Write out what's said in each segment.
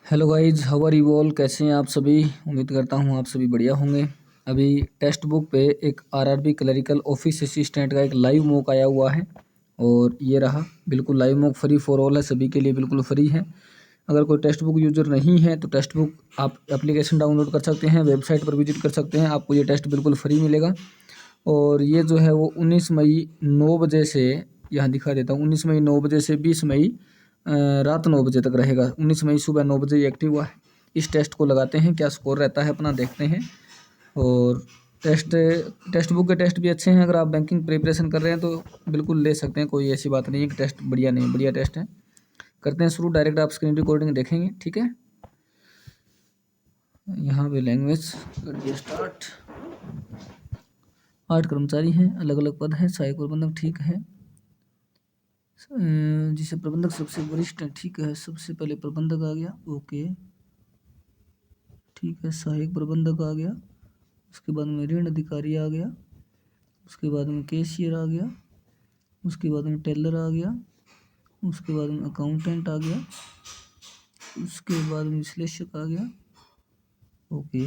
Hello guys, how are you all. कैसे हैं आप सभी। उम्मीद करता हूँ आप सभी बढ़िया होंगे। अभी टेक्स्ट बुक पे एक आरआरबी क्लरिकल ऑफिस असिस्टेंट का एक लाइव मॉक आया हुआ है और ये रहा। बिल्कुल live mock free for all है, सभी के लिए बिल्कुल फ्री है। अगर कोई टेक्स्ट बुक यूजर नहीं है तो टेक्स्ट बुक आप एप्लीकेशन डाउनलोड कर सकते हैं, वेबसाइट पर विजिट कर सकते हैं, आपको ये टेस्ट बिल्कुल फ्री मिलेगा। और ये जो है वो 19 मई 9 बजे से, यहाँ दिखा देता हूँ, 19 मई 9 बजे से 20 मई रात 9 बजे तक रहेगा। 19 मई सुबह 9 बजे ये एक्टिव हुआ है। इस टेस्ट को लगाते हैं, क्या स्कोर रहता है अपना देखते हैं। और टेक्स्ट बुक के टेस्ट भी अच्छे हैं। अगर आप बैंकिंग प्रिपरेशन कर रहे हैं तो बिल्कुल ले सकते हैं, कोई ऐसी बात नहीं है कि टेस्ट बढ़िया नहीं, बढ़िया टेस्ट है। करते हैं शुरू, डायरेक्ट आप स्क्रीन रिकॉर्डिंग देखेंगे, ठीक है। यहाँ पे लैंग्वेज कर दिया स्टार्ट। 8 कर्मचारी हैं, अलग अलग पद हैं। सहायक प्रबंधक ठीक है, जिसे प्रबंधक सबसे वरिष्ठ है, ठीक है। सबसे पहले प्रबंधक आ गया, ओके ठीक है। सहायक प्रबंधक आ गया, उसके बाद में ऋण अधिकारी आ गया, उसके बाद में कैशियर आ गया, उसके बाद में टेलर आ गया, उसके बाद में अकाउंटेंट आ गया, उसके बाद में विश्लेषक आ गया, ओके।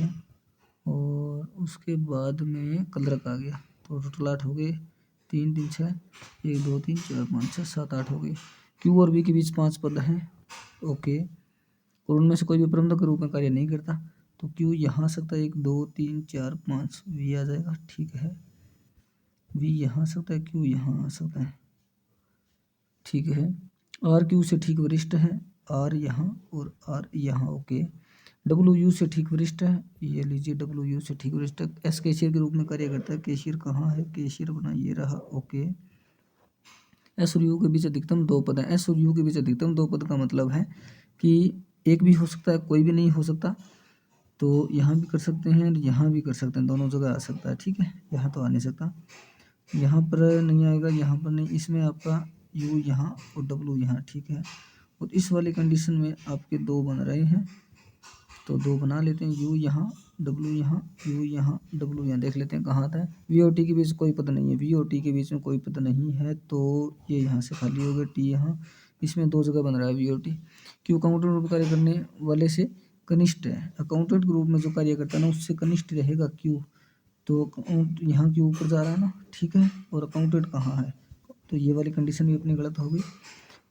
और उसके बाद में क्लर्क आ गया। तो टोटल 8 हो गए, 3 3 6, 1 2 3 4 5 6 7 8 हो गए। क्यू और वी के बीच 5 पद हैं, ओके। और उनमें से कोई भी प्रबंधक के रूप में कार्य नहीं करता, तो क्यू यहाँ आ सकता है, 1 2 3 4 5 वी आ जाएगा, ठीक है। वी यहाँ आ सकता है, क्यू यहाँ आ सकता है, ठीक है। आर क्यू से ठीक वरिष्ठ है, आर यहाँ और आर यहाँ, ओके। डब्ल्यू यू से ठीक वरिष्ठ है, ये लीजिए डब्ल्यू यू से ठीक वरिष्ठ है। एस कैशियर के रूप में कार्य करता है, कैशियर कहाँ है, कैशियर अपना ये रहा, ओके। एस और यू के बीच अधिकतम 2 पद हैं। एस और यू के बीच अधिकतम 2 पद का मतलब है कि एक भी हो सकता है, कोई भी नहीं हो सकता। तो यहाँ भी कर सकते हैं, यहाँ भी कर सकते हैं, दोनों जगह आ सकता है, ठीक है। यहाँ तो आ नहीं सकता, यहाँ पर नहीं आएगा, यहाँ पर नहीं। इसमें आपका यू यहाँ और डब्ल्यू यहाँ, ठीक है। और इस वाली कंडीशन में आपके 2 बन रहे हैं, तो 2 बना लेते हैं। यू यहाँ, डब्ल्यू यहाँ, यू यहाँ, डब्ल्यू यहाँ। देख लेते हैं कहाँ आता है। वी और टी के बीच कोई पद नहीं है, वी और टी के बीच में कोई पद नहीं है, तो ये यहाँ से खाली हो गया। टी यहाँ, इसमें 2 जगह बन रहा है वी और टी। क्यू अकाउंटेंट रूप कार्य करने वाले से कनिष्ठ है। अकाउंटेंट के रूप में जो कार्य करता है ना, उससे कनिष्ठ रहेगा क्यू। तो यहाँ क्यू ऊपर जा रहा है ना, ठीक है। और अकाउंटेंट कहाँ है, तो ये वाली कंडीशन भी अपनी गलत हो गई।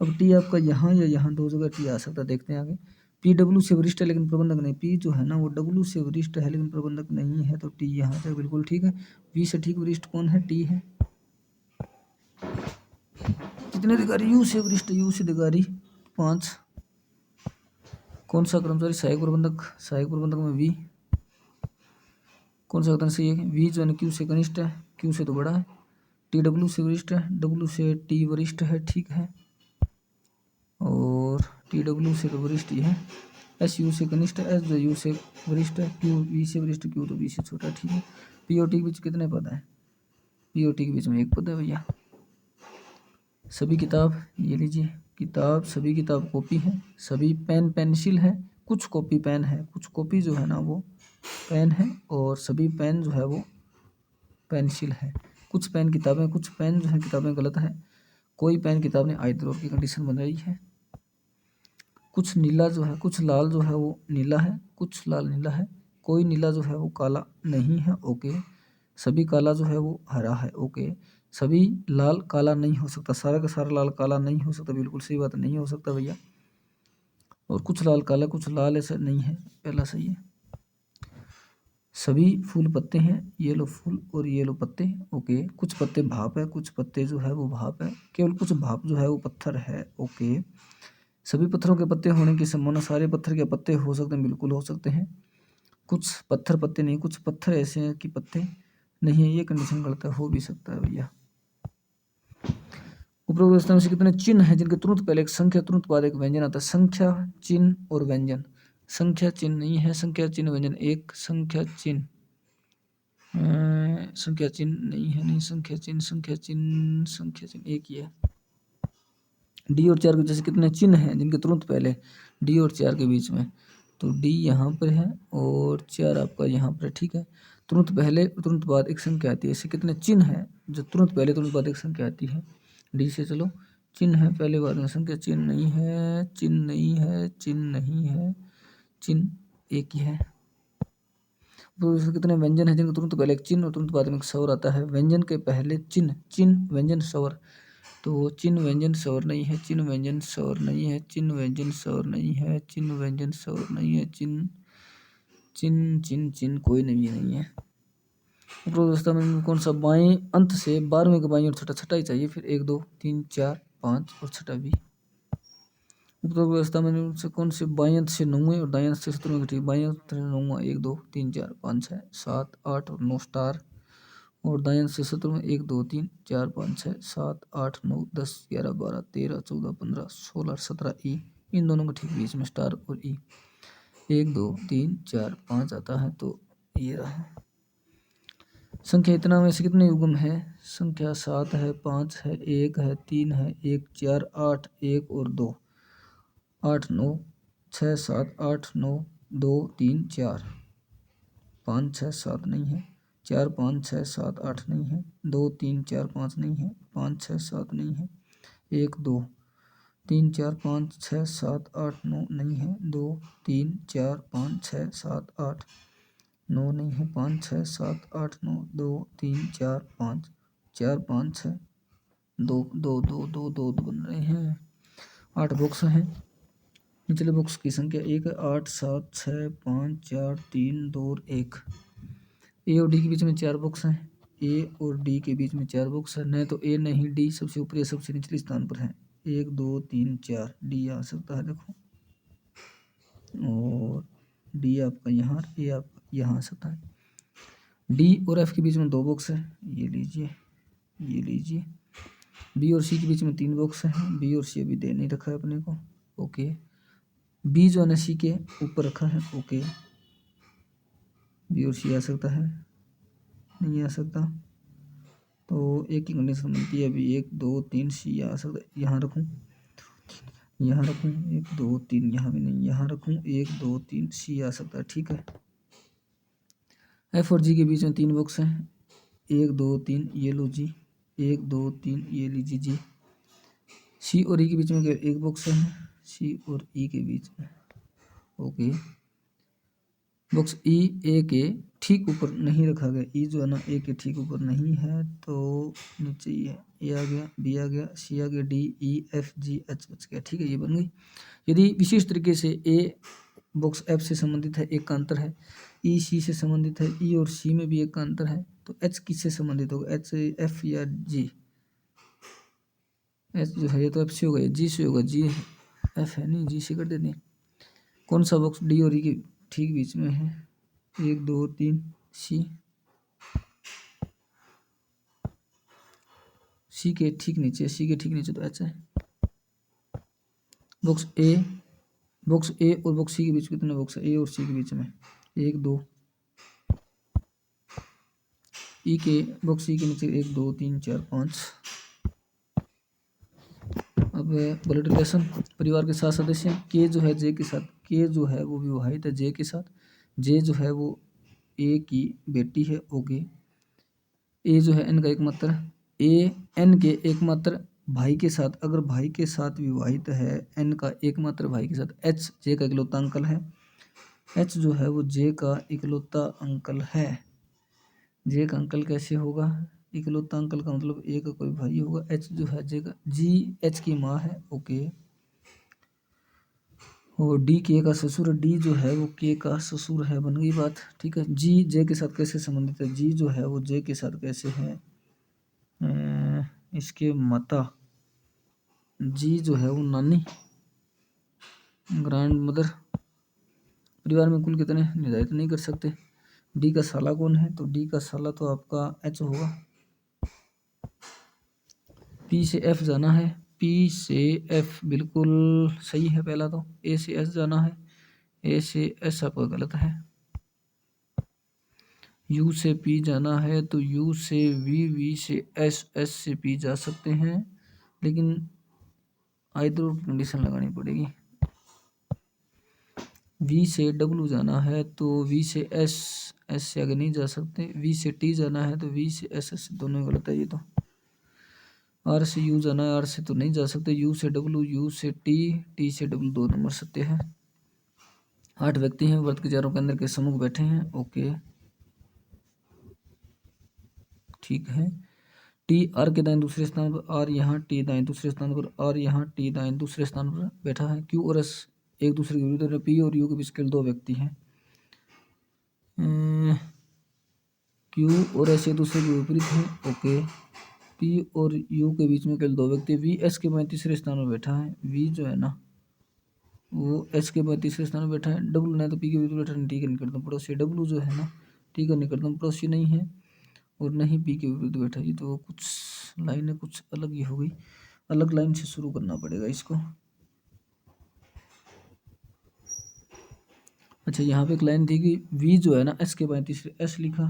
अब टी आपका यहाँ या यहाँ, 2 जगह टी आ सकता है, देखते हैं आगे। पी डब्ल्यू से वरिष्ठ है लेकिन प्रबंधक नहीं। पी जो है ना वो डब्ल्यू से वरिष्ठ है लेकिन प्रबंधक नहीं है, तो टी यहाँ से बिल्कुल ठीक है। वी से ठीक वरिष्ठ कौन है, टी है। कितने अधिकारी, यू से वरिष्ठ, यू से अधिकारी 5। कौन सा कर्मचारी, सहायक प्रबंधक, सहायक प्रबंधक में वी। कौन सा कथन सही है, वी जो है क्यू से कनिष्ठ है, क्यू से तो बड़ा है। टी डब्ल्यू से वरिष्ठ है, डब्ल्यू से टी वरिष्ठ है, ठीक है। और टी डब्ल्यू से तो वरिष्ठ ही है। एस यू से कनिष्ठ है, एस जो यू से वरिष्ठ है, क्यू वी से वरिष्ठ, क्यू तो वी से छोटा, ठीक है। पी और टी के बीच कितने पद हैं, पी और टी के बीच में 1 पद है भैया। सभी किताब, ये लीजिए किताब, सभी किताब कॉपी है, सभी पेन पेंसिल है, कुछ कॉपी पेन है, कुछ कॉपी जो है ना वो पेन है, और सभी पेन जो है वो पेंसिल है। कुछ पेन किताबें, कुछ पेन जो है किताबें गलत है। कोई पेन किताब ने आइदर और की कंडीशन बन रही है। कुछ नीला जो है, कुछ लाल जो है वो नीला है, कुछ लाल नीला है। कोई नीला जो है वो काला नहीं है, ओके। सभी काला जो है वो हरा है, ओके। सभी लाल काला नहीं हो सकता, सारा का सारा लाल काला नहीं हो सकता, बिल्कुल सही बात, नहीं हो सकता भैया। और कुछ लाल काला, कुछ लाल ऐसा नहीं है, पहला सही है। सभी फूल पत्ते हैं, येलो फूल और येलो पत्ते, ओके। कुछ पत्ते भाप है, कुछ पत्ते जो है वो भाप है, केवल कुछ भाप जो है वो पत्थर है, ओके। सभी पत्थरों के पत्ते होने की संभावना, सारे पत्थर के पत्ते हो सकते हैं, बिल्कुल हो सकते हैं। कुछ पत्थर पत्ते नहीं, कुछ पत्थर ऐसे हैं कि पत्ते नहीं है, ये कंडीशन गलत है, हो भी सकता है भैया। उपरोक्त व्यवस्था में से कितने चिन्ह हैं जिनके तुरंत पहले एक संख्या तुरंत बाद एक व्यंजन आता है। संख्या, चिन्ह और व्यंजन। संख्या चिन्ह नहीं है, संख्या चिन्ह व्यंजन। एक संख्या चिन्ह, संख्या चिन्ह नहीं है, नहीं संख्या चिन्ह, संख्या चिन्ह, संख्या चिन्ह एक ही है। डी और 4 के जैसे कितने चिन्ह हैं जिनके तुरंत पहले डी और 4 के बीच में, तो डी यहाँ पर है और 4 आपका यहाँ पर, ठीक है। तुरंत पहले तुरंत बाद एक संख्या आती है, ऐसे कितने चिन्ह हैं जो तुरंत पहले तुरंत बाद एक संख्या आती है। डी से चलो, चिन्ह है पहले बाद में संख्या, चिन्ह नहीं है, चिन्ह नहीं है, चिन्ह नहीं है, चिन्ह एक ही है। तो इसमें कितने व्यंजन हैं जिनका तुरंत पहले एक चिन्ह और तुरंत बाद में एक स्वर आता है। व्यंजन के पहले चिन्ह, चिन्ह व्यंजन स्वर, तो चिन्ह व्यंजन स्वर नहीं है, चिन्ह व्यंजन स्वर नहीं है, चिन्ह व्यंजन स्वर नहीं है, चिन्ह व्यंजन स्वर नहीं है, चिन्ह चिन्ह चिन्ह चिन्ह कोई नहीं है। उपरोक्त अवस्था में कौन सा बाएं अंत से 12वें के बाएं और छठा ही चाहिए, फिर 1 2 3 4 5 और छठा भी। उपरोक्त अवस्था में से कौन से बाएं अंत से 9वें और दाएं अंत से 17वें ठीक, बाएं अंत से 9वां 1 2 3 4 5 6 7 8 और 9 स्टार, और दाएं अंत से 17वें 1 2 3 4 5 6 7 8 9 10 11 12 13 14 15 16 17 ई, इन दोनों के ठीक बीच में स्टार और ई। 1 2 3 4 5 आता है, तो ये रहा। संख्या इतना में से कितने युग्म है? संख्या 7 है, 5 है, 1 है, 3 है, 1 4 8 1 और 2 8 9 6 7 8 9 2 3 4 5 6 7 नहीं है, 4 5 6 7 8 नहीं है, 2 3 4 5 नहीं है, 5 6 7 नहीं है, 1 2 3 4 5 6 7 8 9 नहीं है, 2 3 4 5 6 7 8 9 नहीं है, 5 6 7 8 9 2 3 4 5 4 5 6 2 2 2 2 2 बन रहे हैं। 8 बॉक्स हैं। निचले बॉक्स की संख्या 1 है, 8 7 6 5 4 3 2 और 1। ए और डी के बीच में 4 बॉक्स हैं। ए और डी के बीच में 4 बॉक्स है, न तो ए नहीं डी सबसे ऊपरी सबसे निचले स्थान पर है। 1 2 3 4 डी आ सकता है, देखो, और डी आपका यहाँ, ए आपका यहाँ आ सकता है। डी और एफ के बीच में 2 बॉक्स है, ये लीजिए ये लीजिए। बी और सी के बीच में 3 बॉक्स हैं। बी और सी अभी दे नहीं रखा है अपने को, ओके। बी जो है ना सी के ऊपर रखा है, ओके। बी और सी आ सकता है, नहीं आ सकता, तो एक ही कंडीशन बनती है अभी। 1 2 3 सी आ सकता है, यहाँ रखूँ, यहाँ रखूँ, 1 2 3 यहाँ भी नहीं, यहाँ रखूँ, 1 2 3 सी आ सकता है, ठीक है। एफ और जी के बीच में 3 बॉक्स हैं। 1 2 3 ये लो जी, 1 2 3 ये लीजिए जी। सी और ई के बीच में एक बॉक्स है, सी और ई के बीच में, ओके। बॉक्स ई ए के ठीक ऊपर नहीं रखा गया, ई जो है ना ए के ठीक ऊपर नहीं है, तो नीचे ही है। ए आ गया, बी आ गया, सी आ गया, D E F G H बच गया, ठीक है, ये बन गई। यदि विशेष तरीके से ए बॉक्स एफ से संबंधित है, एक का अंतर है, ई सी से संबंधित है, ई और सी में भी एक का अंतर है, तो एच किससे संबंधित होगा? एच एफ या जी? एच जो है ये तो एफ से होगा, जी से होगा, जी एफ है नहीं, जी से कर देते हैं। कौन सा बॉक्स डी और ई के ठीक बीच में है? 1 2 3 सी, सी के ठीक नीचे, सी के ठीक नीचे तो एच है। बॉक्स ए और बॉक्स सी के बीच कितने बॉक्स है? ए और सी के बीच में 1 2, ई के बॉक्स सी के नीचे 1 2 3 4 5। अब ब्लड रिलेशन, परिवार के 7 सदस्य, के जो है जे के साथ, के जो है वो विवाहित है जे के साथ, जे जो है वो ए की बेटी है, ओके। ए जो है एन का एकमात्र, ए एन के एकमात्र भाई के साथ, अगर भाई के साथ विवाहित है, एन का एकमात्र भाई के साथ, एच जे का इकलौता अंकल है, एच जो है वो जे का इकलौता अंकल है। जे का अंकल कैसे होगा? इकलौता अंकल का मतलब ए का कोई भाई होगा। एच जो है जे का, जी एच की माँ है, ओके। और डी के का ससुर, डी जो है वो के का ससुर है, बन गई बात, ठीक है। जी जे के साथ कैसे संबंधित है? जी जो है वो जे के साथ कैसे है? इसके माता, जी जो है वो नानी, ग्रैंड मदर। परिवार में कुल कितने निर्धारित नहीं कर सकते। डी का साला कौन है? तो डी का साला तो आपका एच होगा। पी से एफ जाना है, पी से एफ बिल्कुल सही है पहला तो। ए से एस जाना है, ए से एस आपका गलत है। यू से पी जाना है, तो यू से वी, वी से एस, एस से पी जा सकते हैं, लेकिन आइदर कंडीशन लगानी पड़ेगी। वी से डब्ल्यू जाना है, तो वी से एस, एस से आगे नहीं जा सकते। वी से टी जाना है, तो वी से एस, एस दोनों गलत है ये तो। आर से यू जाना है, आर से तो नहीं जा सकते। यू से डब्ल्यू, यू से टी, टी से डब्ल्यू, 2 नंबर सत्य है। 8 व्यक्ति हैं, वृत्त के चारों केंद्र के सम्मुख बैठे हैं। ओके, ठीक है। टी आर के दाएं दूसरे स्थान पर, आर यहाँ, टी दाएं दूसरे स्थान पर, आर यहाँ, टी दाएं दूसरे स्थान पर बैठा है। क्यू और एस एक दूसरे के विरुद्ध है। पी और यू के बीच केवल 2 व्यक्ति हैं। क्यू और एस एक दूसरे के विपरीत हैं। ओके, पी और यू के बीच में केवल 2 व्यक्ति। वी एस के बाद तीसरे स्थान पर बैठा है। वी जो है ना वो एस के बाद तीसरे स्थान पर बैठा है। डब्ल्यू ना तो पी के विरुद्ध बैठा है, टी के निकटतम पड़ोसी। डब्ल्यू जो है ना टी का निकटतम पड़ोसी नहीं है और नहीं पी के विरुद्ध बैठा। ये तो कुछ लाइनें कुछ अलग ही हो गई, अलग लाइन से शुरू करना पड़ेगा इसको। अच्छा, यहाँ पे एक लाइन थी कि वी जो है ना एस के बाद तीसरे, एस लिखा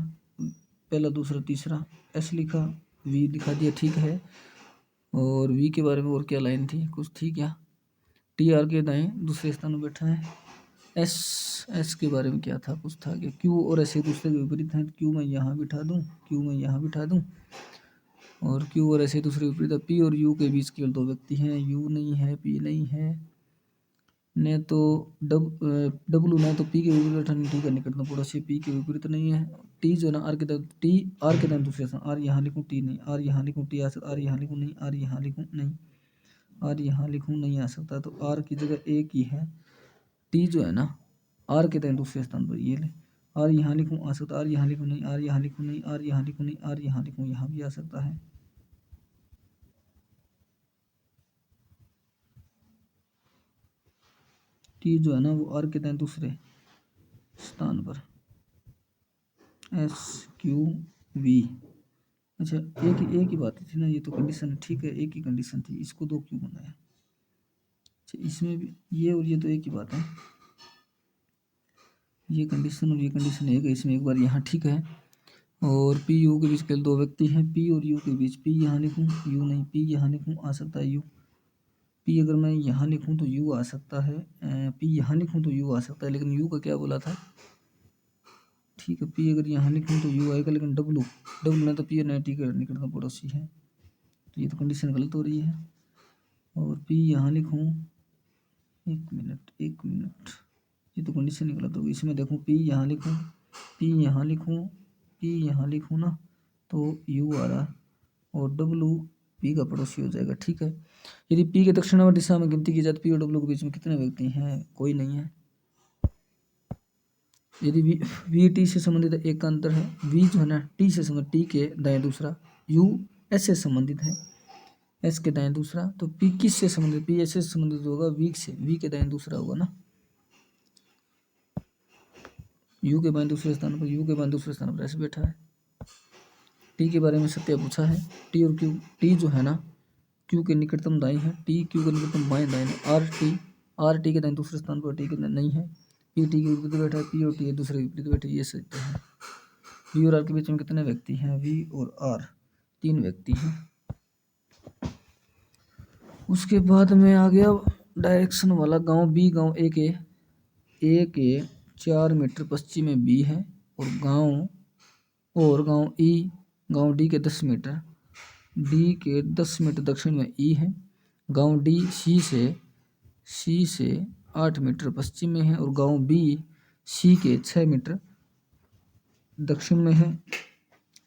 पहला दूसरा तीसरा, एस लिखा वी दिखा दिया, ठीक है। और वी के बारे में और क्या लाइन थी, कुछ थी क्या? टी आर के दाएं दूसरे स्थान में बैठा है। एस एस के बारे में क्या था, कुछ था क्या? क्यू और एस एक दूसरे के विपरीत हैं। क्यू मैं यहाँ बिठा दूँ, क्यू मैं यहाँ बिठा दूँ, और क्यू और एस एक दूसरे के विपरीत है। पी और यू के बीच केवल 2 व्यक्ति हैं। यू नहीं है, पी नहीं है, ने तो डब्लू ने तो पी के विपरीत बैठा नहीं, टी का निकटतम पड़ोसी पी के विपरीत नहीं है। टी जो है ना आर के दाएं, टी आर के दाएं दूसरे स्थान, आर यहाँ लिखूँ, टी नहीं, आर यहाँ लिखूँ, टी आ सकता, आर यहाँ लिखूँ नहीं, आर यहाँ लिखूँ नहीं, आर यहाँ लिखूँ नहीं आ सकता, तो आर की जगह एक ही है। टी जो है ना आर के दाएं दूसरे स्थान पर, ये ले, आर यहाँ लिखूँ आ सकता, आर यहाँ लिखूँ नहीं, आर यहाँ लिखूँ नहीं, आर यहाँ लिखूँ नहीं, आर यहाँ लिखूँ यहाँ भी आ सकता है। टी जो है ना वो आर के दाएं दूसरे स्थान पर, एस क्यू वी। अच्छा, एक ही बात थी ना, ये तो कंडीशन ठीक है, एक ही कंडीशन थी, इसको 2 क्यों बनाया? अच्छा, इसमें भी ये और ये तो एक ही बात है, ये कंडीशन और ये कंडीशन एक है इसमें, एक बार यहाँ ठीक है। और पी यू के बीच केवल 2 व्यक्ति हैं। पी और यू के बीच, पी यहाँ लिखूँ, यू नहीं, पी यहाँ लिखूँ आ सकता है यू, पी अगर मैं यहाँ लिखूँ तो यू आ सकता है, पी यहाँ लिखूँ तो यू आ सकता है, लेकिन यू का क्या बोला था? ठीक है, पी अगर यहाँ लिखूँ तो यू आएगा, लेकिन डब्लू डब्लू ने तो पी और टी का निकटतम पड़ोसी है, तो ये तो कंडीशन गलत हो रही है। और पी यहाँ लिखूँ, एक मिनट, ये तो कंडीशन ही गलत होगी। इसमें देखूँ पी यहाँ लिखूँ, पी यहाँ लिखूँ, पी यहाँ लिखूँ ना तो यू आ रहा, और डब्लू पी का पड़ोसी हो जाएगा, ठीक है। यदि पी के दक्षिणावर्त दिशा में गिनती की जाए तो पी और डब्लू के बीच में कितने व्यक्ति हैं? कोई नहीं है। यदि वी टी से संबंधित है, एक का अंतर है। वी जो है ना टी से संबंधित, टी के दाएं दूसरा, यू एस से संबंधित है, एस के दाएं दूसरा, तो पी किस से संबंधित? पी एस से संबंधित होगा, वी से, वी के दाएं दूसरा होगा ना। यू के बाएं दूसरे स्थान पर, यू के बाएं दूसरे स्थान पर ऐसे बैठा है। टी के बारे में सत्य पूछा है। टी और क्यू, टी जो है ना क्यू के निकटतम दाएं है, टी क्यू के निकटतम बाएं दाएं है। आर टी के दाएं दूसरे स्थान पर, टी के दाएं नहीं है। पी टी के विपरीत बैठा है, पी और टी एक दूसरे के विपरीत बैठे, ये सत्य है। वी और आर के बीच में कितने व्यक्ति हैं? वी और आर 3 व्यक्ति हैं। उसके बाद में आ गया डायरेक्शन वाला गांव बी। गांव ए के 4 मीटर पश्चिम में बी है, और गांव ई, गांव डी के 10 मीटर, डी के 10 मीटर दक्षिण में ई है। गांव डी सी से 8 मीटर पश्चिम में है, और गांव बी सी के 6 मीटर दक्षिण में है,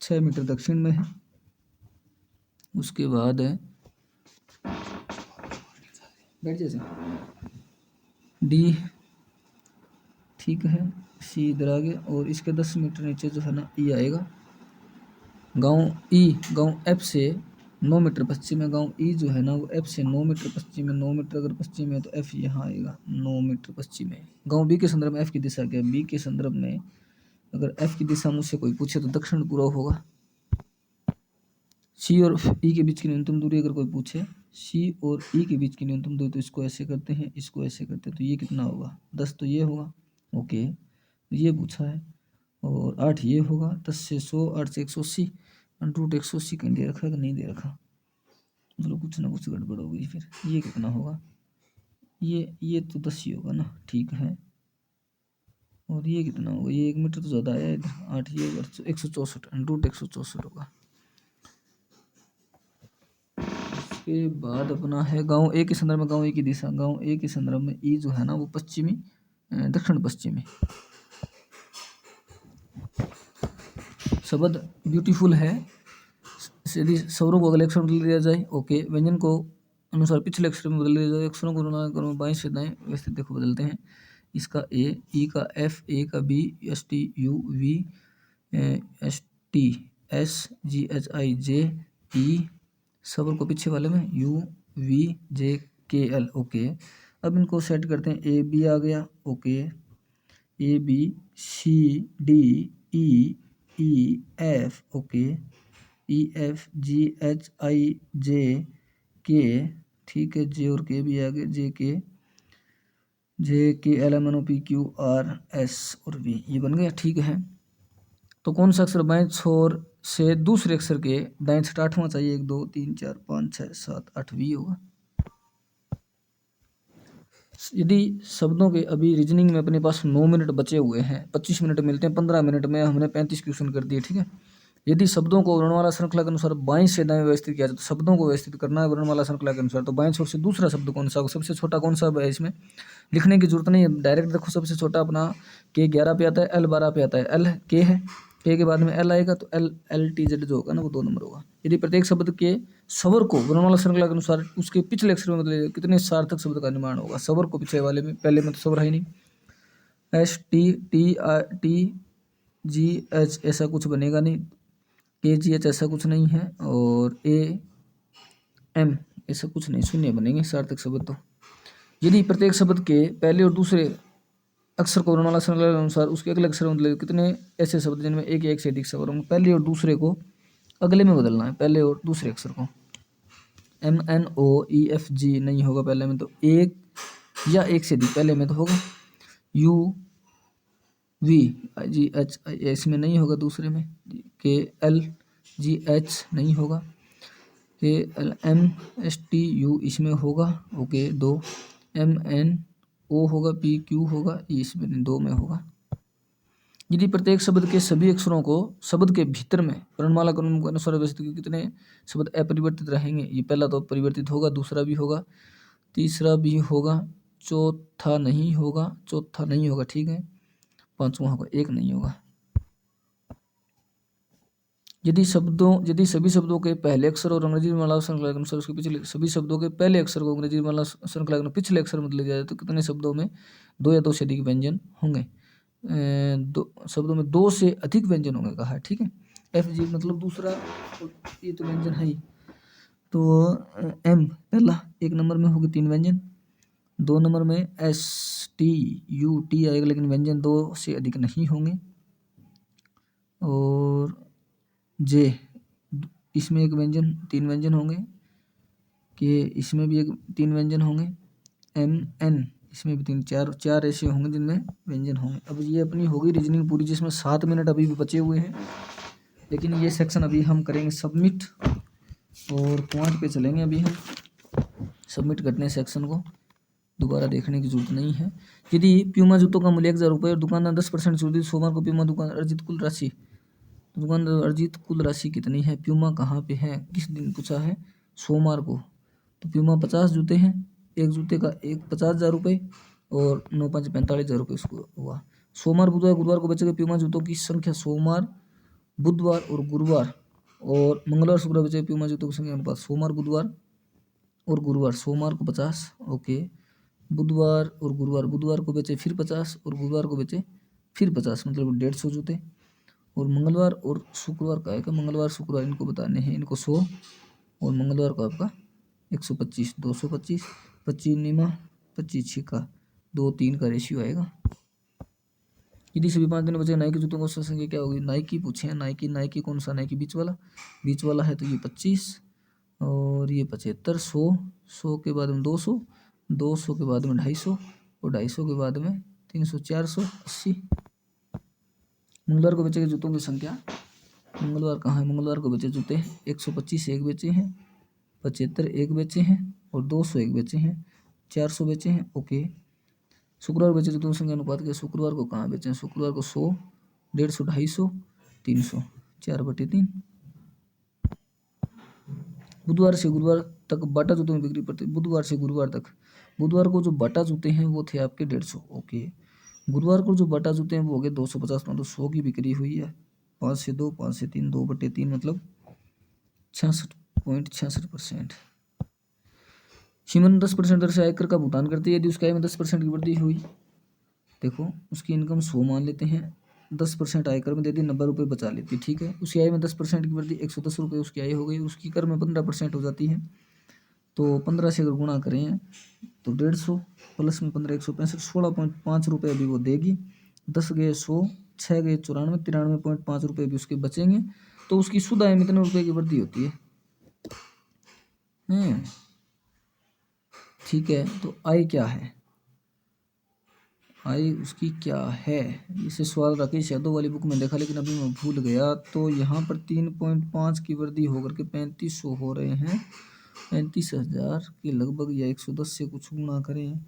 6 मीटर दक्षिण में है। उसके बाद बैठ जैसे डी, ठीक है, सी इधर आ गया, और इसके 10 मीटर नीचे जो है ना ई आएगा। गांव एफ से 9 मीटर पश्चिम में, गांव ई जो है ना वो एफ से 9 मीटर पश्चिम में, 9 मीटर अगर पश्चिम है तो एफ यहाँ आएगा 9 मीटर पश्चिम में। गांव बी के संदर्भ में एफ की दिशा क्या है? बी के संदर्भ में अगर एफ की दिशा मुझसे कोई पूछे तो दक्षिण पूर्व होगा। सी और ई के बीच की न्यूनतम दूरी अगर कोई पूछे, सी और ई के बीच की न्यूनतम दूरी, तो इसको ऐसे करते हैं, इसको ऐसे करते हैं, तो ये कितना होगा? 10, तो ये होगा। ओके, ये पूछा है। और 8 ये होगा, 10 से 100, 8 से 180, √180 कहीं दे रखा है कि नहीं दे रखा? मतलब कुछ ना कुछ गड़बड़ होगी। फिर ये कितना होगा? ये तो 10 ही होगा ना, ठीक है। और ये कितना होगा? ये 1 मीटर तो ज़्यादा आया इधर, 8 ये 164, √164 होगा। उसके बाद अपना है गांव ए के संदर्भ में, गांव ए की दिशा, गांव ए के संदर्भ में ई जो है ना वो पश्चिमी दक्षिण पश्चिमी। शब्द ब्यूटीफुल है, यदि स्वरों को अगले अक्षर में बदल दिया जाए, ओके, व्यंजन को अनुसार पिछले अक्षर में बदल दिया जाए, अक्षरों को बाएं से दाएं व्यवस्थित देखो बदलते हैं। इसका ए, ई का एफ, ए का B, S T U, V S T S, G H I J, E, स्वर को पीछे वाले में you we J K L, okay. अब इनको सेट करते हैं, ए बी आ गया, okay, A B C D E F, okay, E F G H I J K, ठीक है, जे और के भी आ गए, J K L M N O P Q R S और वी, ये बन गया, ठीक है। तो कौन सा अक्षर बाएं छोर से दूसरे अक्षर के दाएं से 8वां चाहिए, 1 2 3 4 5 6 7 8 वी होगा। यदि शब्दों के अभी रीजनिंग में अपने पास 9 मिनट बचे हुए हैं, 25 मिनट मिलते हैं, 15 मिनट में हमने 35 क्वेश्चन कर दिए, ठीक है। यदि शब्दों को वर्णमाला श्रृंखला के अनुसार बाएं से दाएं व्यवस्थित किया जाए, तो शब्दों को व्यवस्थित करना है वर्णमाला श्रृंखला के अनुसार, तो बाएं छोर से दूसरा शब्द कौन सा, सबसे छोटा कौन सा है, इसमें लिखने की जरूरत नहीं है, डायरेक्ट देखो, सबसे छोटा अपना के 11 पे आता है, एल 12 पे आता है, एल के है, के के बाद में एल आएगा, तो एल एल टी जेड जो होगा ना वो 2 नंबर होगा। यदि प्रत्येक शब्द के स्वर को वर्णमाला श्रृंखला के अनुसार उसके पिछले अक्षर में बदले, कितने सार्थक शब्द का निर्माण होगा। स्वर को पिछले वाले में, पहले में तो स्वर है ही नहीं, S T T T G H ऐसा कुछ बनेगा नहीं, के जी एच ऐसा कुछ नहीं है, और ए एम ऐसा कुछ नहीं, शून्य बनेंगे सार्थक शब्द। तो यदि प्रत्येक शब्द के पहले और दूसरे अक्षर को वर्णमाला श्रृंखला के अनुसार उसके अगले अक्षर में बदले, कितने ऐसे शब्द जिनमें एक या एक से अधिक स्वर होंगे, पहले और दूसरे को अगले में बदलना है, पहले और दूसरे अक्षर को। M N O E F G नहीं होगा पहले में, तो एक या एक से अधिक पहले में तो होगा, यू वी जी एच इसमें नहीं होगा, दूसरे में के एल जी एच नहीं होगा, K L M S T U इसमें होगा, ओके, 2 एम एन ओ होगा, पी क्यू होगा, इसमें 2 में होगा। यदि प्रत्येक शब्द के सभी अक्षरों को शब्द के भीतर में वर्णमाला क्रम के अनुसार व्यवस्थित, कितने शब्द अपरिवर्तित रहेंगे, ये पहला तो परिवर्तित होगा, दूसरा भी होगा, तीसरा भी होगा, चौथा नहीं होगा, ठीक है, 5वां होगा, 1 नहीं होगा। यदि सभी शब्दों के पहले अक्षर और अंग्रेजी माला श्रृंखला के अनुसार उसके पिछले सभी शब्दों के पहले अक्षर को अंग्रेजी माला श्रृंखला के पिछले अक्षर में बदल दिया जाए, तो कितने शब्दों में 2 या 2 से अधिक व्यंजन होंगे। 2 शब्दों में 2 से अधिक व्यंजन होंगे कहा है, ठीक है। एफ जी मतलब दूसरा, ये तो व्यंजन है ही, तो एम पहला 1 नंबर में होगी 3 व्यंजन, 2 नंबर में एस टी यू टी आएगा, लेकिन व्यंजन 2 से अधिक नहीं होंगे, और जे इसमें 1 व्यंजन, 3 व्यंजन होंगे, के इसमें भी 3 व्यंजन होंगे, एम एन इसमें भी 4 ऐसे होंगे जिनमें व्यंजन होंगे। अब ये अपनी होगी रीजनिंग पूरी, जिसमें 7 मिनट अभी भी बचे हुए हैं, लेकिन ये सेक्शन अभी हम करेंगे सबमिट, और 5 पे चलेंगे अभी हम, सबमिट करने सेक्शन को दोबारा देखने की जरूरत नहीं है। यदि प्यूमा जूतों का मूल्य 1000 रुपये और दुकानदार 10% छूट दी, सोमवार को प्यूमा दुकान अर्जित कुल राशि, दुकानदार अर्जित कुल राशि कितनी है। प्यूमा कहाँ पे है, किस दिन पूछा है, सोमवार को, तो प्यूमा 50 जूते हैं, एक जूते का 50,000 रुपये, और 9 5 45,000 रुपये उसको हुआ। सोमवार बुधवार गुरुवार को बचेगा प्यूमा जूतों की संख्या, सोमवार बुधवार और गुरुवार, और मंगलवार शुक्रवार बचेगा प्यूमा जूतों की संख्या अनुपात, सोमवार बुधवार और गुरुवार, सोमवार को 50, ओके, बुधवार और बुधवार को बेचे फिर 50, और गुरुवार को बेचे फिर 50, मतलब 150 जूते, और मंगलवार और शुक्रवार का आएगा, मंगलवार शुक्रवार इनको बताने हैं, इनको 100, और मंगलवार को आपका 125, 225, 25 निमा 25 छिका, 2 3 का रेशियो आएगा। यदि सभी 5 दिन बचे नाइकी जूतों को संख्या क्या होगी, नाइकी पूछे हैं, नाइकी कौन सा, नाइकी बीच वाला है, तो ये 25, और ये 75, 100 के बाद में 200 के बाद में 250, और 250 के बाद में 300, 400, 80। मंगलवार को बेचे जूतों की संख्या, मंगलवार कहाँ है, मंगलवार को बेचे जूते 125 एक बेचे हैं, 75 एक बेचे हैं, और 200 एक बेचे हैं, 400 बेचे हैं, ओके। शुक्रवार बेचे जूतों की संख्या अनुपात के, शुक्रवार को कहाँ बेचे हैं, शुक्रवार को 100, 150, 250, 300, 4/3। बुधवार से गुरुवार तक बाटा जूतों में बिक्री पड़ती है, बुधवार से गुरुवार तक, बुधवार को जो बाटा जूते हैं वो थे आपके 150, ओके। गुरुवार को जो बटा जोते हैं वो हो गए 250, मतलब 100 की बिक्री हुई है। 5 से 2, 5 से 3, 2/3 मतलब 66.66%। सीमन 10% दर से आयकर का भुगतान करती है यदि उसकी आय में 10% की वृद्धि हुई। देखो उसकी इनकम 100 मान लेते हैं, 10% आयकर में दे दी, 90 रुपये बचा लेती, ठीक है। उसकी आय में 10% की वृद्धि, 110 रुपये उसकी आय हो गई। उसकी कर में 15% हो जाती है, तो 15 से अगर गुणा करें तो 150 प्लस में 15, 165, 16.5 रुपये अभी वो देगी। 10 गए 100, 6 गए 94, 93.5 रुपये भी उसके बचेंगे। तो उसकी शुद्ध आय में इतने रुपये की वृद्धि होती है। ठीक है, तो आय क्या है, आय उसकी क्या है, इसे सवाल राकेश यादव वाली बुक में देखा लेकिन अभी मैं भूल गया। तो यहाँ पर 3.5 की वृद्धि होकर के 3500 हो रहे हैं, 35,000 के लगभग, या 110 से कुछ गुणा करें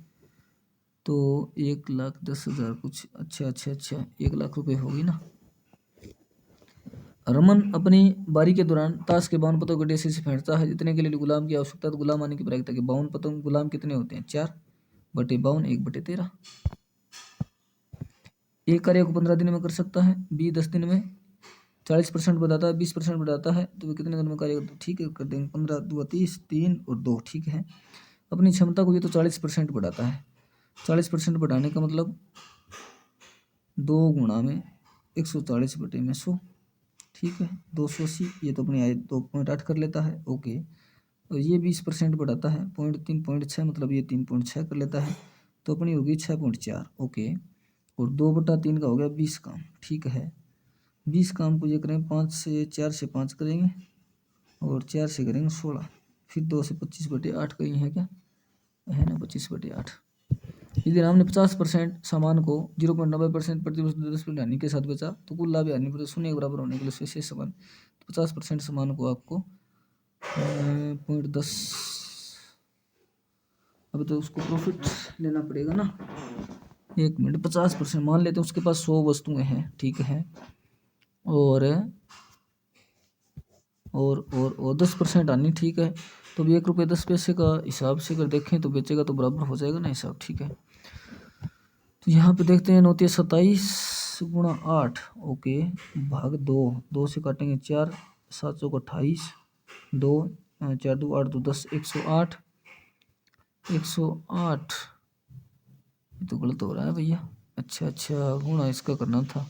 तो 1,10,000 कुछ, अच्छा 1 लाख रुपए होगी ना। रमन अपनी बारी के दौरान ताश के 52 पतंग गड्ढे से फेंटता है, जितने के लिए गुलाम की आवश्यकता, तो गुलाम आने की प्रायिकता के 52 पतंग, गुलाम कितने होते हैं, 4/52, 1/13। एक कार्य को 15 दिन में कर सकता है, बी 10 दिन में, 40% बढ़ाता है, 20% बढ़ाता है, तो वे कितने दिन में कार्य करते, ठीक है कर देंगे 15 2 30, 3 और 2, ठीक है। अपनी क्षमता को ये तो 40% बढ़ाता है, 40% बढ़ाने का मतलब 2 गुणा में 140/100, ठीक है। 280, ये तो अपनी आय 2.8 कर लेता है, ओके। और ये 20% बढ़ाता है, 0.3, 0.6 मतलब ये 3.6 कर लेता है, तो अपनी होगी 6.4, ओके। और 2/3 का हो गया 20 काम, ठीक है। 20 काम को ये करेंगे 5 से 4 से 5 करेंगे और 4 से करेंगे 16, फिर 2 से 25/8 कहीं है क्या, है ना 25/8। यदि राम ने 50% सामान को 0.90% प्रतिवर्ष 10% हानि के साथ बेचा तो कुल लाभ हानि प्रति 0 के बराबर होने के लिए शेष सामान, 50% सामान को आपको 0.10, अब तो उसको प्रॉफिट लेना पड़ेगा ना। 1 मिनट, 50% मान लेते हैं उसके पास 100 वस्तुएं हैं, ठीक है। और 10% आनी, ठीक है। तो भी 1 रुपये 10 पैसे का हिसाब से अगर देखें तो बेचेगा तो बराबर हो जाएगा ना हिसाब, ठीक है। तो यहाँ पे देखते हैं 9 27 गुणा 8, ओके, भाग 2, 2 से काटेंगे 4, 7 चौक 28, 2 4 2 8 2 10, 108, 108, ये तो गलत हो रहा है भैया, अच्छा गुणा इसका करना था,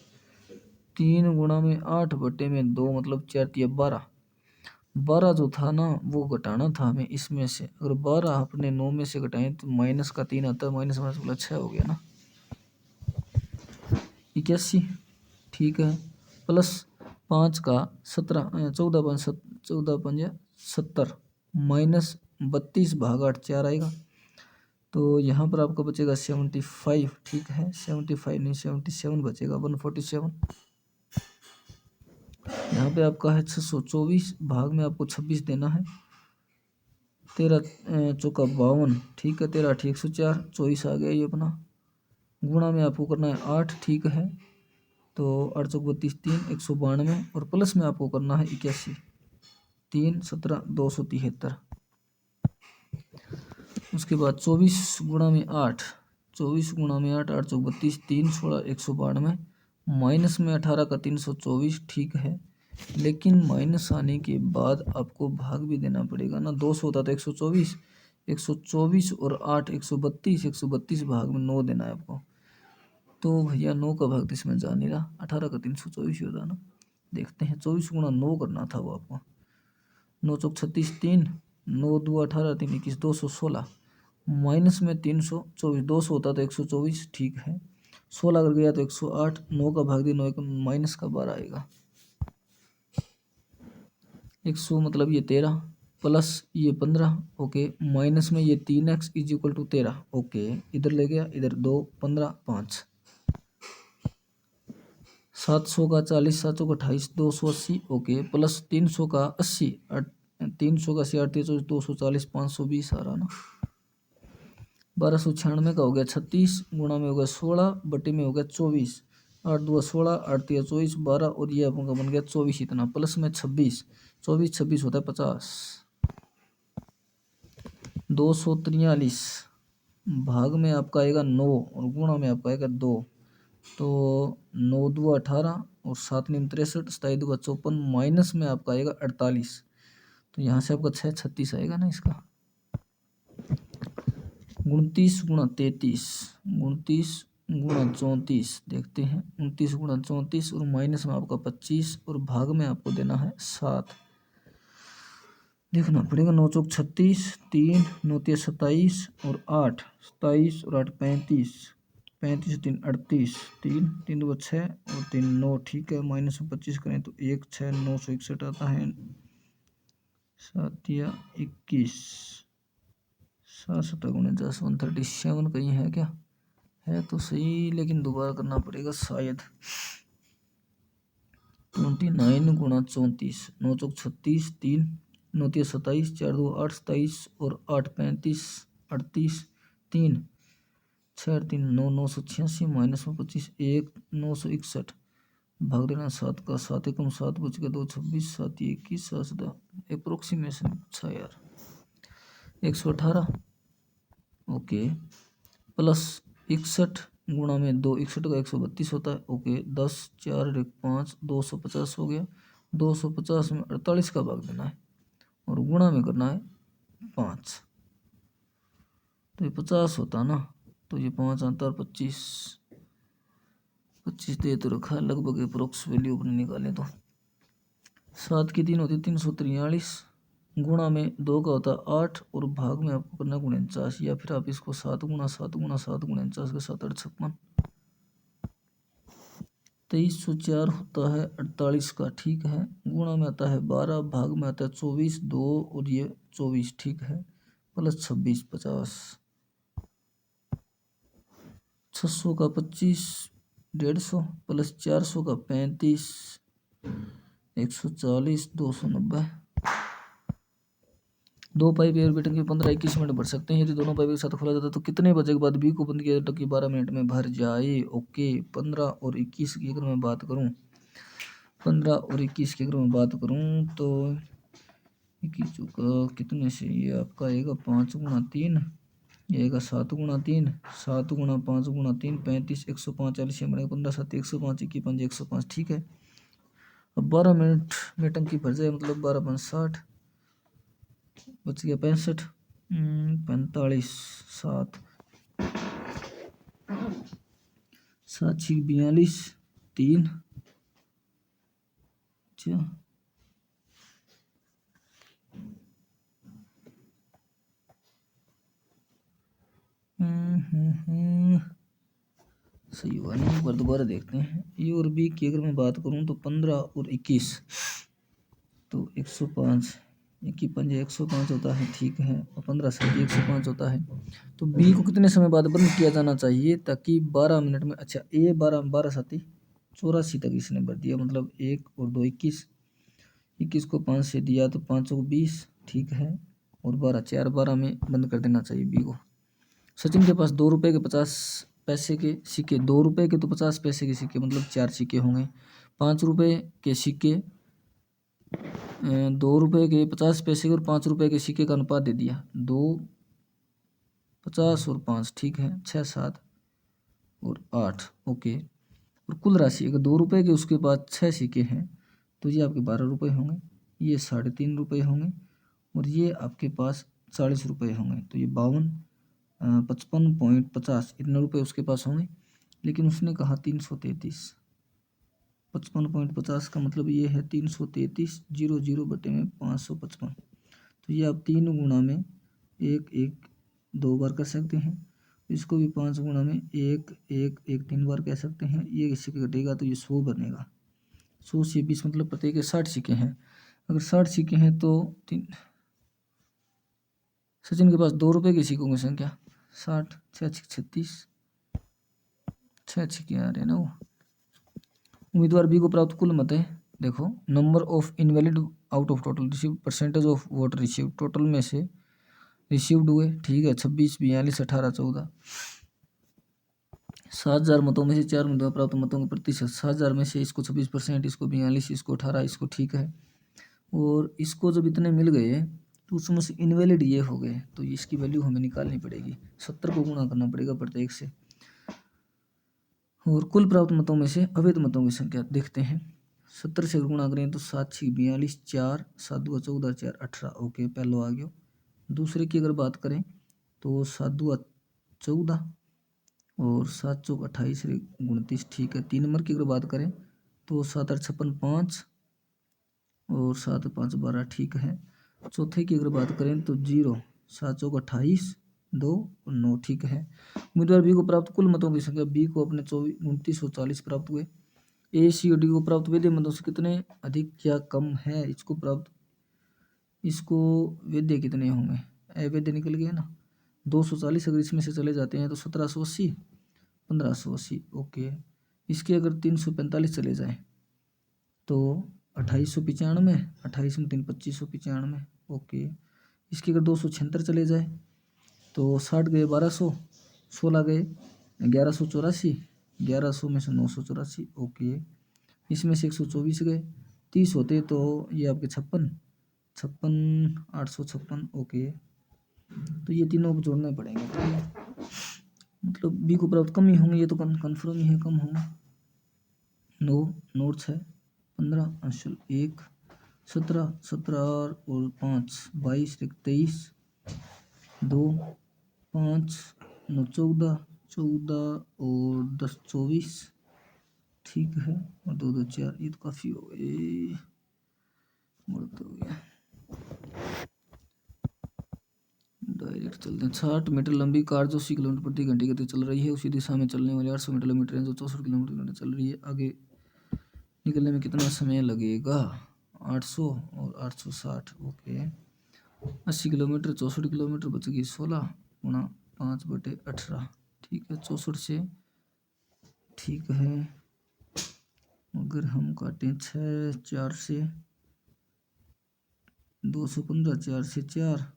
3 गुणा में 8/2 मतलब 4 तिया 12, 12 जो था ना वो घटाना था हमें इसमें से, अगर 12 अपने 9 में से घटाएं तो माइनस का 3 आता है, माइनस माइनस वाला 6 हो गया ना, 81, ठीक है। प्लस 5 का 17, 14 70 माइनस 32/8 4 आएगा, तो यहाँ पर आपका बचेगा 75, ठीक है। 75 नहीं 77 बचेगा, 147। यहाँ पे आपका है 624, भाग में आपको 26 देना है, 13 चौका 52, ठीक है। 13 8 104, 24 आ गया ये अपना, गुणा में आपको करना है 8, ठीक है। तो 8 चौक 32, 3 192, और प्लस में आपको करना है 81, 3 17 273। उसके बाद 24 गुणा में 8, 24 गुणा में 8, 8 चौक 32, 3 16 192, माइनस में 18 का 324, ठीक है। लेकिन माइनस आने के बाद आपको भाग भी देना पड़ेगा ना, 200 होता तो 124, 124 और 8 132, 132 भाग में 9 देना है आपको, तो भैया 9 का भाग इसमें जा नहीं रहा, 18 का 324 होता ना, देखते हैं 24 गुणा 9 करना था वो आपको, 9 चौक 36, 3 9 2 18, 3 21, 216, माइनस में 324, 200 होता तो 124, ठीक है। 16 अगर गया तो 108, 9 का भाग दिया 9 माइनस का 12 आएगा, 100 मतलब ये 13 प्लस ये 15, ओके, माइनस में ये 3x = 13, ओके। इधर ले गया, इधर 2 15 5, 700 का 40, 7 चौक 28, 280, ओके, प्लस 300 का 80, 300 का 80 240, 520 आ रहा ना, 1296 का हो गया 36, गुणा में हो गया 16, बटे में हो गया 24, 8 2 16, 8 3 24, 12, और ये आपका बन गया 24 इतना, प्लस में 26, 24 26 होता है 50, 243, भाग में आपका आएगा 9 और गुणा में आपका आएगा 2, तो 9 दूआ 18 और 7 नीम 63, 27 दूआ 54, माइनस में आपका आएगा 48। तो यहाँ से आपका 6 36 आएगा ना इसका। 29 गुणा 33, 29 गुणा 34, देखते हैं 29 गुणा 34 और माइनस में आपका 25 और भाग में आपको देना है 7। देखना पड़ेगा 9 चौक 36, 3 9 तिया 27 और 8 27 और 8 35, 35 3 38, 3 3 2 6 और 3 9, ठीक है। माइनस में 25 करें तो 1 6 961 आता है। 7 या 21, 7 7 49 137 कहीं है क्या? है तो सही, लेकिन दोबारा करना पड़ेगा शायद। 29 गुणा 34, 9 चौक 36, 3 9 तिया 27, 4 2 8 27 और 8 35 38, 3 6 3 9 986 माइनस में 25 1 961 भाग देना 7 का। 7 एकम 7 बच गया 2 26, 7 21, 7 अप्रोक्सीमेशन अच्छा यार 118 ओके, प्लस 61 गुणा में 2 61 का 132 होता है ओके। 10 4 1 5 250 हो गया। 250 में 48 का भाग देना है और गुणा में करना है 5, तो ये 50 होता ना, तो ये 5 आता है 25 25 दे तो रखा है लगभग अप्रोक्स वैल्यू अपने निकालें तो 7 की 3 होती 343 गुणा में 2 का होता है 8 और भाग में आपको करना 49, या फिर आप इसको 7 गुणा 7 गुणा 7 49 के 7 8 56 2304 होता है 48 का, ठीक है। गुणा में आता है 12, भाग में आता है 24 2 और ये 24, ठीक है। प्लस 26 50, 600 का 25 150 प्लस 400 का 35 140 290। 2 पाइप एयर बेटन के 15-21 मिनट भर सकते हैं। यदि दोनों पाइप एक साथ खोला जाता है तो कितने बजे के बाद बी को बंद किया जाता है कि 12 मिनट में भर जाए? ओके, 15 और 21 की अगर मैं बात करूं, 15 और 21 की अगर मैं बात करूं तो 21 का कितने से ये आपका आएगा 5 गुणा 3, ये आएगा 7 गुणा 3, 7 गुणा 5 गुणा 3 35 105 40 बनेगा 15 7 105 21 5 105, ठीक है। अब 12 मिनट में टंकी भर जाए मतलब 12 5 60 बच गया 65 45 7 7 6 42 3 अच्छा सही हुआ नहीं, एक बार दोबारा देखते हैं। ए और बी की अगर मैं बात करूं तो 15 और 21 तो 105, 21 पंजे 105 होता है, ठीक है। और 15 से 105 होता है। तो बी को कितने समय बाद बंद किया जाना चाहिए ताकि 12 मिनट में, अच्छा ए 12 साथी 84 तक इसने भर दिया, मतलब 1 और 2 21, 21 को 5 से दिया तो 5 को 20, ठीक है। और 12 4 12 में बंद कर देना चाहिए बी को। सचिन के पास 2 रुपये के 50 पैसे के सिक्के, 2 रुपये के तो 50 पैसे के सिक्के मतलब 4 सिक्के होंगे। 5 रुपये के सिक्के, 2 रुपये के 50 पैसे के और 5 रुपये के सिक्के का अनुपात दे दिया 2 50 और 5, ठीक है। 6 7 और 8 ओके। और कुल राशि अगर 2 रुपये के उसके पास 6 सिक्के हैं तो ये आपके 12 रुपये होंगे, ये 3.5 रुपये होंगे और ये आपके पास 40 रुपये होंगे। तो ये 55.50 इतने रुपये उसके पास होंगे। लेकिन उसने कहा 333, 55.50 का मतलब ये है 333 00 बटे में 555। तो ये आप 3 गुणा में 1 1 2 बार कर सकते हैं। इसको भी 5 गुणा में 1 1 1 3 बार कह सकते हैं। ये किसी का कटेगा तो ये 100 बनेगा। 100 से 20 मतलब प्रत्येक 60 सिक्के हैं। अगर 60 सिक्के हैं तो सचिन के पास 2 रुपये के सिक्कों की संख्या 60 6 36 6 सिक्के आ रहे हैं ना वो। उम्मीदवार बी को प्राप्त कुल मत है, देखो number of invalid out of total receive, percentage of vote receive, total में से रिसीव्ड हुए, ठीक है। 26 42 18 14, 7,000 मतों में से 4 उम्मीदवार प्राप्त मतों के प्रतिशत, 7,000 में से इसको 26%, इसको 42, इसको 18, इसको, ठीक है। और इसको जब इतने मिल गए तो उसमें से इनवैलिड ये हो गए तो इसकी वैल्यू हमें निकालनी पड़ेगी। 70 को गुणा करना पड़ेगा प्रत्येक से। और कुल प्राप्त मतों में से अवैध मतों की संख्या देखते हैं। 70 से अगर गुणा करें तो 7 6 42, 4 7 2 14, 4 18। ओके, पहलो आ गया। दूसरे की अगर बात करें तो 7 2 14 और 7 चौक 28 29। ठीक है। 3 नंबर की अगर बात करें तो 7 8 56 5 और 7 5 12। ठीक है। चौथे की अगर बात करें तो 0 7 चौक 28 2 और 9। ठीक है। उम्मीदवार बी को प्राप्त कुल मतों की संख्या, बी को अपने 2940 प्राप्त हुए। ए सी और डी को प्राप्त वैध मतों से कितने अधिक या कम है, इसको वैध कितने होंगे, अवैध निकल गया ना। 240 अगर इसमें से चले जाते हैं तो 1780 1580। ओके। इसके अगर 345 चले जाए तो 2895, 28 में 3 2595। ओके। इसके अगर 276 चले जाए तो 60 गए 1200, 16 गए 1184, 1100 में से 984। ओके। इसमें से 124 गए, 30 होते तो ये आपके 56 856। ओके। तो ये तीनों को जोड़ने पड़ेंगे, तो ये मतलब बी को प्राप्त कम ही होंगे, ये तो कन्फर्म ही है कम होंगे। 9 नोट 6 15 अंशुल 1 17 17 और 5 22 23 2 5 9 14 14 और 10 24। ठीक है। और 2 2 4, ये तो काफ़ी हो गए, बहुत हो गया। डायरेक्ट चलते हैं। 60 मीटर लंबी कार जो 80 किलोमीटर प्रति घंटे की गति चल रही है, उसी दिशा में चलने वाली 800 मीटर लंबी ट्रेन जो 64 किलोमीटर प्रति घंटे चल रही है, आगे निकलने में कितना समय लगेगा। 800 और 860। ओके। 80 किलोमीटर 64 किलोमीटर बच गई 16 गुणा 5/18। ठीक है। 64 से, ठीक है, अगर हम काटें 6 4 से 215, 4 से 4,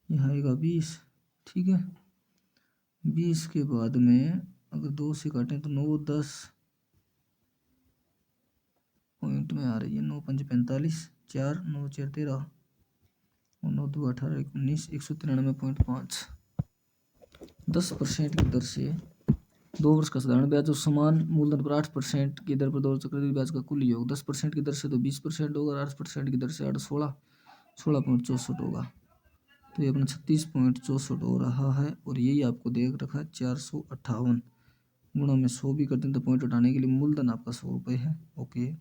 यहाँ आएगा 20। ठीक है। 20 के बाद में अगर 2 से काटें तो 9 10 पॉइंट में आ रही है। 9 5 45, 4 9 4 13 और 9 2 18 19, 193.5। 10% की दर से 2 वर्ष का साधारण ब्याज और समान मूलधन पर 8% की दर पर 2 चक्रवृद्धि ब्याज का कुल योग 10% की दर से तो 20% होगा, 8% की दर से 16.64 होगा। तो ये अपना 36.64 हो रहा है। और यही आपको देख रखा है 458 गुणा में 100 भी करते हैं तो पॉइंट उठाने के लिए मूलधन आपका 100 रुपये है। ओके।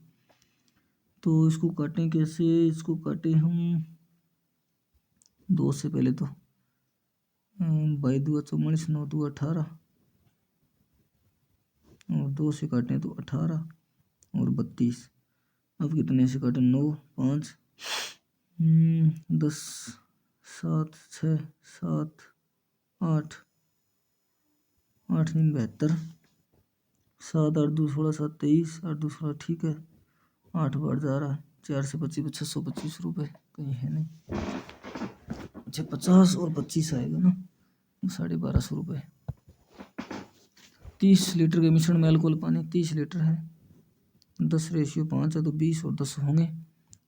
तो इसको काटें कैसे, इसको काटें हम 2 से पहले तो 22 2 44 9 2 18 और 2 से काटें तो 18 और 32। अब कितने से काटें 9 5 10 7 6 7 8 8 3 72 7 8 2 16 7 23 8 2 16। ठीक है। 8 बार जा रहा है 4 से 25 625 रुपये, कहीं है नहीं। अच्छा 50 और 25 आएगा ना, 1250 रुपये। 30 लीटर के मिश्रण में अल्कोहल पानी 30 लीटर है, 10:5 है तो 20 और 10 होंगे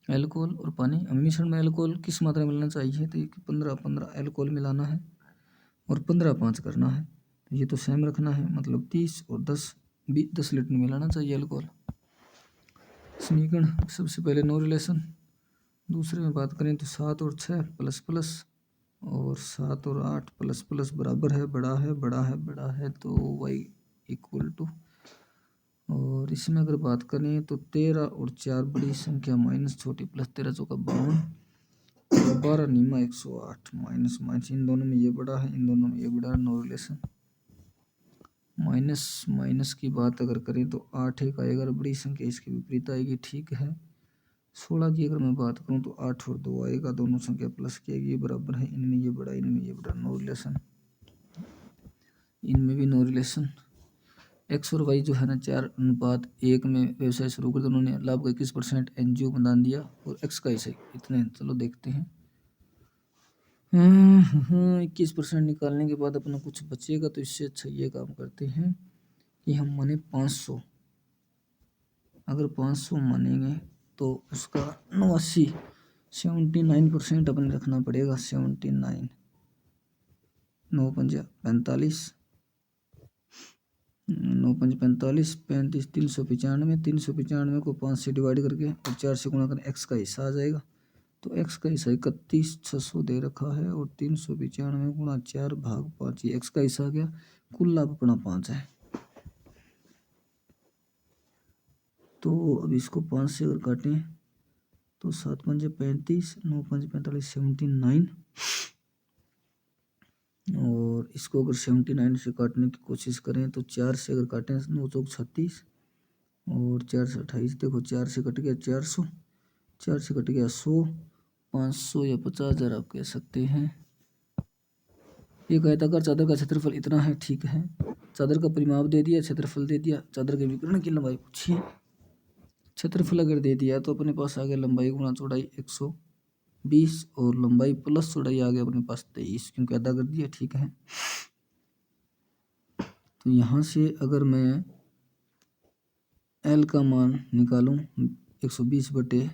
अल्कोहल और पानी। हमें मिश्रण में अल्कोहल किस मात्रा में मिलाना चाहिए, तो 15 अल्कोहल मिलाना है और 15 5 करना है। तो ये तो सेम रखना है, मतलब 30 और 10 लीटर मिलाना चाहिए अल्कोहल। समीकरण सबसे पहले नो रिलेशन, दूसरे में बात करें तो 7 और 6 प्लस प्लस और 7 और 8 प्लस प्लस बराबर है बड़ा है बड़ा है बड़ा है, तो y इक्वल टू। और इसमें अगर बात करें तो 13 और 4 बड़ी संख्या माइनस छोटी प्लस 13 चौका 52 और 12 नीमा 108 माइनस माइनस, इन दोनों में ये बड़ा है इन दोनों में ये बड़ा है, नो रिलेशन। माइनस माइनस की बात अगर करें तो 8 एक आएगा और बड़ी संख्या इसके विपरीत आएगी। ठीक है। 16 की अगर मैं बात करूं तो 8 और 2 आएगा, दोनों संख्या प्लस की आएगी, ये बराबर है, इनमें ये बड़ा इनमें ये बड़ा, नो रिलेशन। इनमें भी नो रिलेशन। एक्स और वाई जो है ना 4:1 में व्यवसाय शुरू कर, उन्होंने लाभ का 21% एनजीओ को दान दिया और एक्स का ऐसे इतने। चलो देखते हैं। 21% निकालने के बाद अपना कुछ बचेगा, तो इससे अच्छा ये काम करते हैं कि हम माने 500। अगर 500 मानेंगे तो उसका 79% अपने रखना पड़ेगा। 79 9 5 45 9 5 45, 35 395, 395 को 5 से डिवाइड करके और 4 से गुणा करें, एक्स का हिस्सा आ जाएगा। तो एक्स का हिस्सा 31,600 दे रखा है और 395 गुणा 4 भाग 5, ये एक्स का हिस्सा आ गया। कुल लाभ अपना 5 है। तो अब इसको 5 से अगर काटें तो 7 5 35, 9 5 45, 79, और इसको अगर 79 से काटने की कोशिश करें तो 4 से अगर काटें 9 चौक 36 और 4 से 28, देखो 4 से कट गया 400, 4 से कट गया 100, 500 या 50,000 आप कह सकते हैं। एक आयताकार चादर का क्षेत्रफल इतना है, ठीक है। चादर का परिमाप दे दिया, क्षेत्रफल दे दिया, चादर के विकर्ण की लंबाई पूछिए। क्षेत्रफल अगर दे दिया तो अपने पास आ गया लंबाई गुणा चौड़ाई 120 और लंबाई प्लस चौड़ाई आ गया अपने पास 23, क्योंकि अदा कर दिया, ठीक है। तो यहाँ से अगर मैं एल का मान निकालूं 120 बटे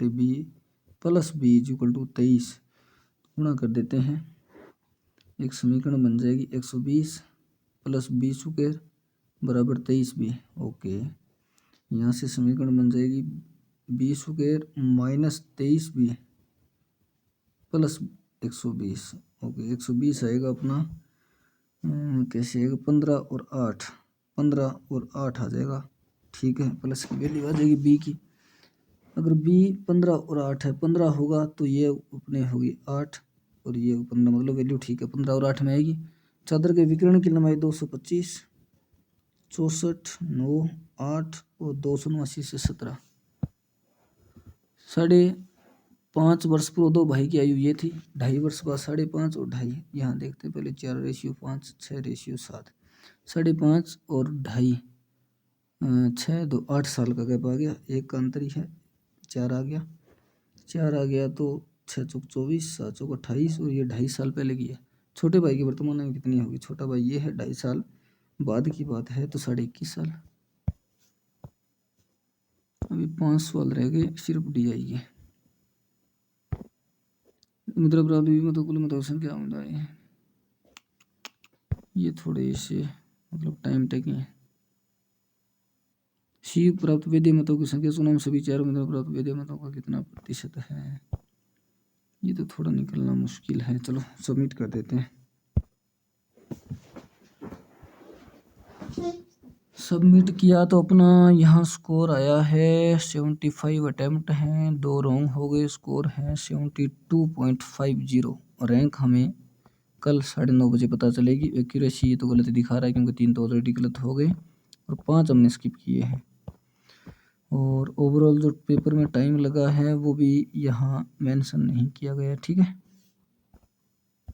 B plus B equal to 23 गुणा कर देते हैं, एक समीकरण बन जाएगी 120 प्लस बी स्क्वायर बराबर 23 बी। ओके, यहाँ से समीकरण बन जाएगी B square minus 23 B plus 120। Okay, 120 आएगा अपना कैसे आएगा 15 और 8 आ जाएगा, ठीक है। प्लस की वैल्यू आ जाएगी बी की। अगर बी 15 और 8 है, 15 होगा तो ये अपने होगी 8 और ये 15, मतलब वैल्यू ठीक है 15 और 8 में आएगी। चादर के विकर्ण की लंबाई 225, 64, 9, 8 और 279 से 17। 5.5 वर्ष पूर्व दो भाई की आयु ये थी, 2.5 वर्ष बाद 5.5 और 2.5, यहाँ देखते पहले 4:5, 6:7। 5.5 और 2.5, 6 2 8 साल का गैप आ गया, एक का अंतर ही है, 4 आ गया तो 6 चौक 24, 7 चौक 28 और ये 2.5 साल पहले की है। छोटे भाई की वर्तमान में कितनी होगी, छोटा भाई ये है, 2.5 साल बाद की बात है तो 21.5 साल। अभी 5 सवाल रह गए, सिर्फ डी आएगी। मित्र प्राप्त मतलब कुल मतलब संख्या है, ये थोड़े से मतलब टाइम टेकिंग है। सी प्राप्त वेद्य मतों की संख्या सुनाम सभी चारों मित्र प्राप्त वेद्य मतों का कितना प्रतिशत है, ये तो थोड़ा निकलना मुश्किल है, चलो सबमिट कर देते हैं। सबमिट किया तो अपना यहाँ स्कोर आया है 75 अटैम्प्ट हैं, 2 रॉन्ग हो गए, स्कोर है 72.50। रैंक हमें कल 9:30 बजे पता चलेगी। एक्यूरेसी ये तो गलत दिखा रहा है क्योंकि 3 तो ऑलरेडी गलत हो गए और 5 हमने स्किप किए हैं। और ओवरऑल जो पेपर में टाइम लगा है वो भी यहाँ मेंशन नहीं किया गया, ठीक है।